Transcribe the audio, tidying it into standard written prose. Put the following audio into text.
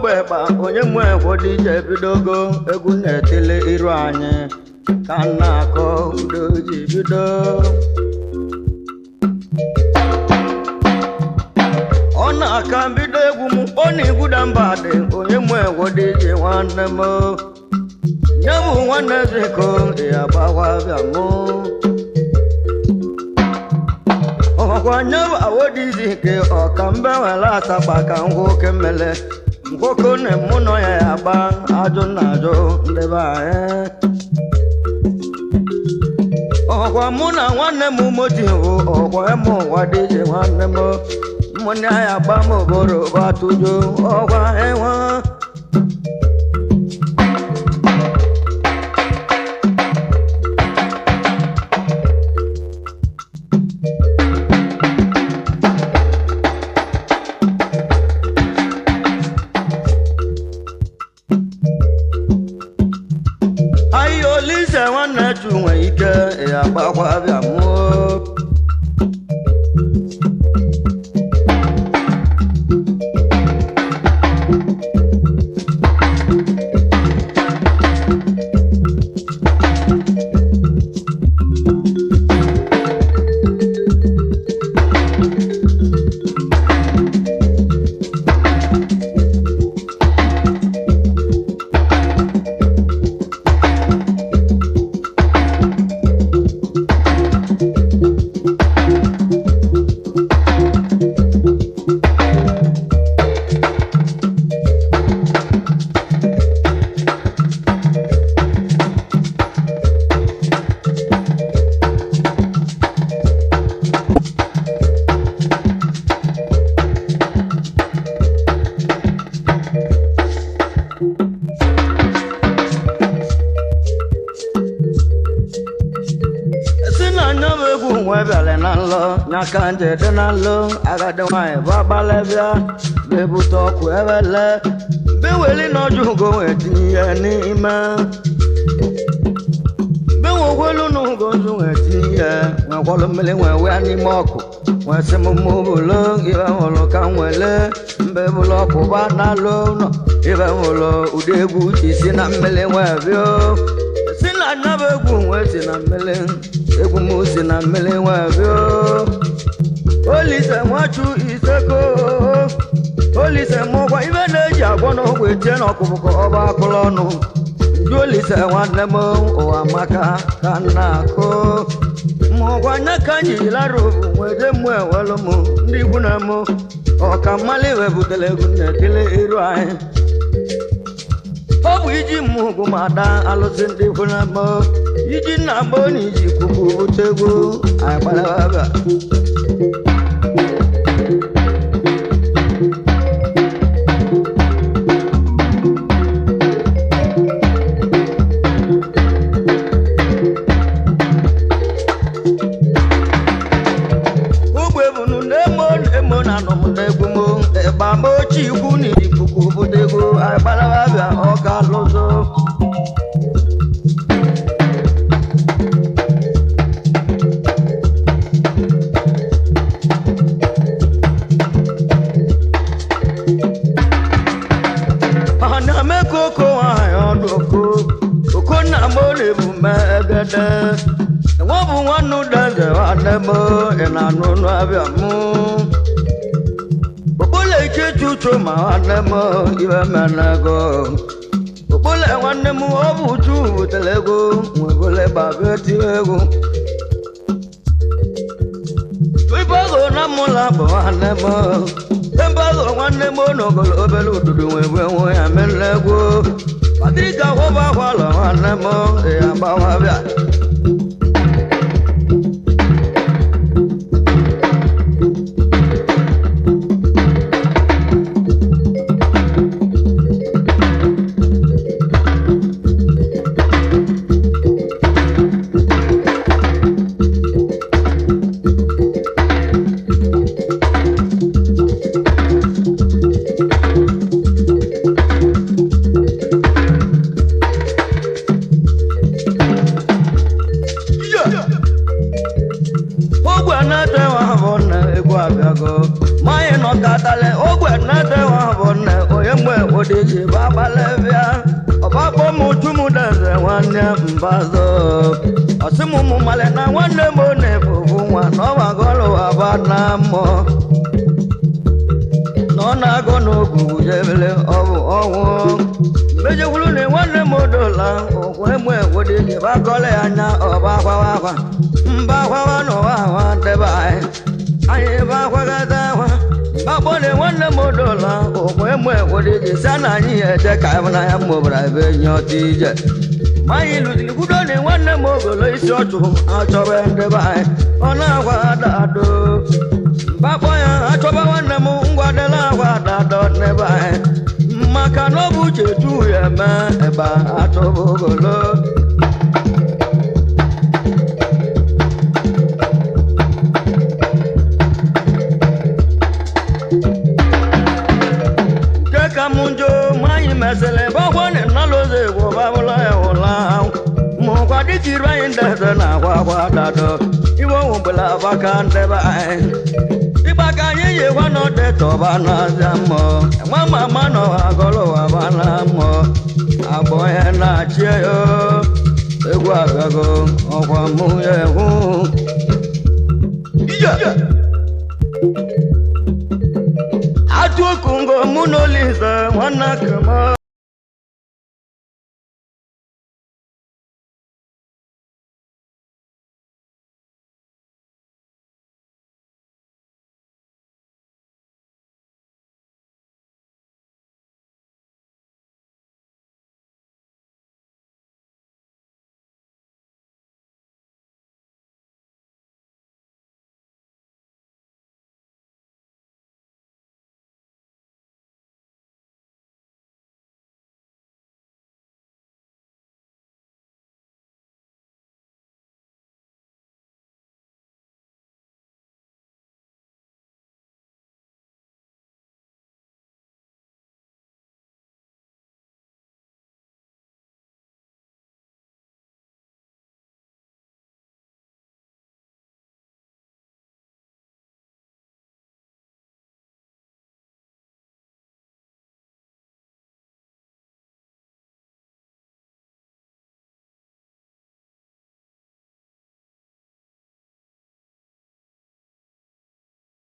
gbegba onye mwe ụfọdụ ije bidogo egwu na-etili iru anyị ka na-akọ udo ji bido ọ na-aka bido egwu m ọ na-egwuda mba dị onye mwe ụfọdụ ije nwanne m nye bụ nwanne ziko ya gbawa bịa mụ ọkwa nye bụ awodi zike ọka mbe nwere asagba ka nwoke mmele nwoke na mụ nọ ya ya gba ajụ na ajụ ndị be anyị ọkwa mụ na nwanne m motivu ọkwa eme ụwa dị iche nwanne m mmụnne ya gba m oboro batụjo ọkwa enwe nwe ike ya gbakwa bịa mụọ nyaka nje dị na nlo agadi nwanyị bụ agbalịbịa bebute ọkụ ewele beweli n'ọjụgo wee tinye ihe n'ime bewogwelu n'ugo nzu wee tinye ihe nwekwalụ mmiri nwee wee n'ime ọkụ nwee sị m mụbụlo ibe hụrụ ka nwele mbe bụlụ ọkụ ba n'alụ nọ ibe hụrụ ụdị egwu isi na mmiri nwee bio si na nyaba egwu nwee si na mmiri egwu m si na mmiri nwee bio Olise nwachu iseko Olise mụgwa ibe na-eji agwọ n'ogwe etie n'ọkụbụkọ ọba akụlụ ọnụ ndị Olise nwanne m ụwa maka ka nna akụ mụgwa nye ka anyị lara obu nwede mụ ewelu m ndị ikwu na mụ ọka mmali webutere egwu na-etile iru anyị ọ bụ iji mmụgwụ ma ada alụsị ndị ikwu na mụ iji nna mbụ na iji kwukwu bute egwu anyị gbalaba Bamochi ikwu ni ikuku butego agbalabia ọka lụzọ ana mekoko ayọdoko okonna mo lebu megede nwa bụ nwannu deze nwanne m ina nunu abịa mụ ike chuchu ma nwanne m ibe menego okpole nwanne m ọ bụ uchu butere ego nwegole gbabe tiwe egwu ibeago na mụla bụ nwanne m ebeago nwanne m n'ogolo obere ududu nwegwe nwe ya mere egwu patrika wụba gwalọ nwanne m ya gbawabịa egwuregwu babalabịa ọgbakpọ m chumudeze nwanne mbazo ọsịmụmụ male na nwanne m na-ebubu nwa n'ọgbagọlụwaba na mmụọ na ọ na-agụ n'ogwu jebele ọbụ ọnwụ mejekwuru na nwanne m dola ụkwụ emu egwuregwu bakọla ya anya ọba akwawa akwa mba akwawa n'ụwa ahụ ndebe anyị ba akwagada akwa bakpọle nwanne m dola ụkwụ emu egwuregwu si na anyị eje ka na ya mụbara ebe nye ọtụ ije ma anyị lụziri kwudo na nwanne m ogolo isi ọchụ achọba ndebe anyị ọ na-agwa adado bakpọ ya achọba nwanne m ngwadela agwa adado n'ebe anyị maka na ọ bụ uche tu ya eme ebe achọba ogolo munjo mai mesele bogone naloze go babula ola mo kwadi kirwa inda na kwa dado iwo umbla bakande ba ibakanye ye wano de to bana zamo mama mano agolo bana mo aboye na chieyo egwa gago okwa mu ye hu iya Atuokungo munoliza wanakama